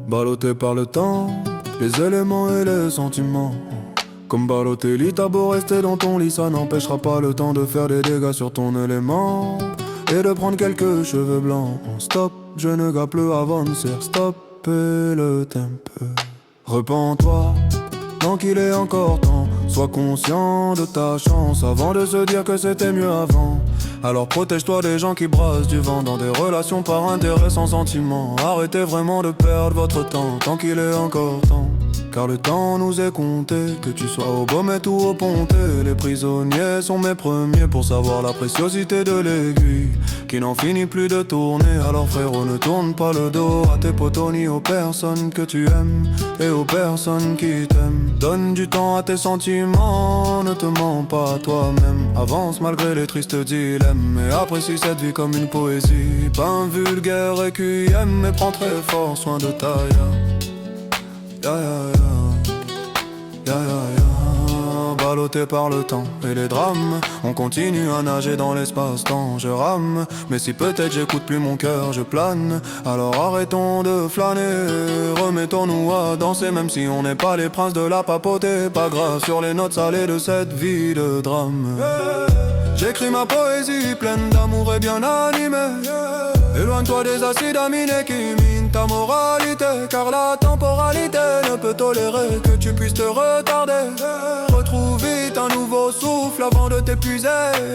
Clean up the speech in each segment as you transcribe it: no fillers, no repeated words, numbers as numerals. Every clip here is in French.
Ballotté par le temps, les éléments et les sentiments. Comme Balotelli, t'as beau rester dans ton lit, ça n'empêchera pas le temps de faire des dégâts sur ton élément et de prendre quelques cheveux blancs. Stop, je ne gars plus avancer, stop et le tempo. Repens-toi, tant qu'il est encore temps. Sois conscient de ta chance avant de se dire que c'était mieux avant. Alors protège-toi des gens qui brassent du vent dans des relations par intérêt sans sentiment. Arrêtez vraiment de perdre votre temps tant qu'il est encore temps. Car le temps nous est compté, que tu sois au Baume ou au Pontet. Les prisonniers sont mes premiers pour savoir la préciosité de l'aiguille qui n'en finit plus de tourner. Alors frérot, ne tourne pas le dos à tes potos ni aux personnes que tu aimes et aux personnes qui t'aiment. Donne du temps à tes sentiments, ne te mens pas à toi-même. Avance malgré les tristes dilemmes et apprécie cette vie comme une poésie. Pas un vulgaire requiem, mais prends très fort soin de ta ya. Ballotté par le temps et les drames, on continue à nager dans l'espace-temps. Je rame, mais si peut-être j'écoute plus mon cœur, je plane. Alors arrêtons de flâner, remettons-nous à danser. Même si on n'est pas les princes de la papauté, pas grave sur les notes salées de cette vie de drame. J'écris ma poésie pleine d'amour et bien animée. Éloigne-toi des acides aminés qui minent ta moralité, car la temporalité ne peut tolérer que tu puisses te retarder. Retrouve vite un nouveau souffle avant de t'épuiser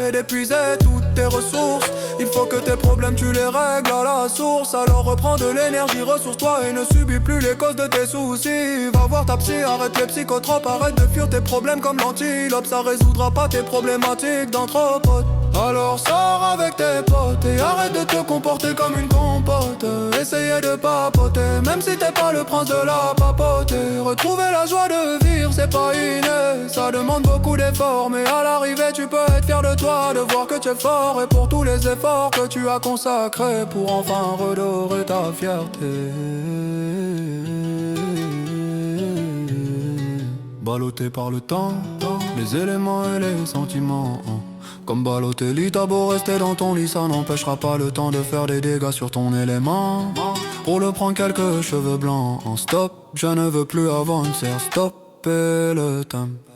et d'épuiser toutes tes ressources. Il faut que tes problèmes tu les règles à la source. Alors reprends de l'énergie, ressource-toi et ne subis plus les causes de tes soucis. Va voir ta psy, arrête les psychotropes, arrête de fuir tes problèmes comme l'antilope. Ça résoudra pas tes problématiques d'anthropote. Alors sors avec tes potes et arrête de te comporter comme une compote. Essayez de papoter, même si t'es pas le prince de la papauté. Retrouver la joie de vivre, c'est pas inné, ça demande beaucoup d'efforts. Mais à l'arrivée tu peux être fier de toi, de voir que tu es fort. Et pour tous les efforts que tu as consacrés pour enfin redorer ta fierté. Ballotté par le temps, les éléments et les sentiments. Comme Balotelli, t'as beau rester dans ton lit, ça n'empêchera pas le temps de faire des dégâts sur ton élément. Pour le prendre quelques cheveux blancs. Stop, je ne veux plus avancer, stop et le tempo.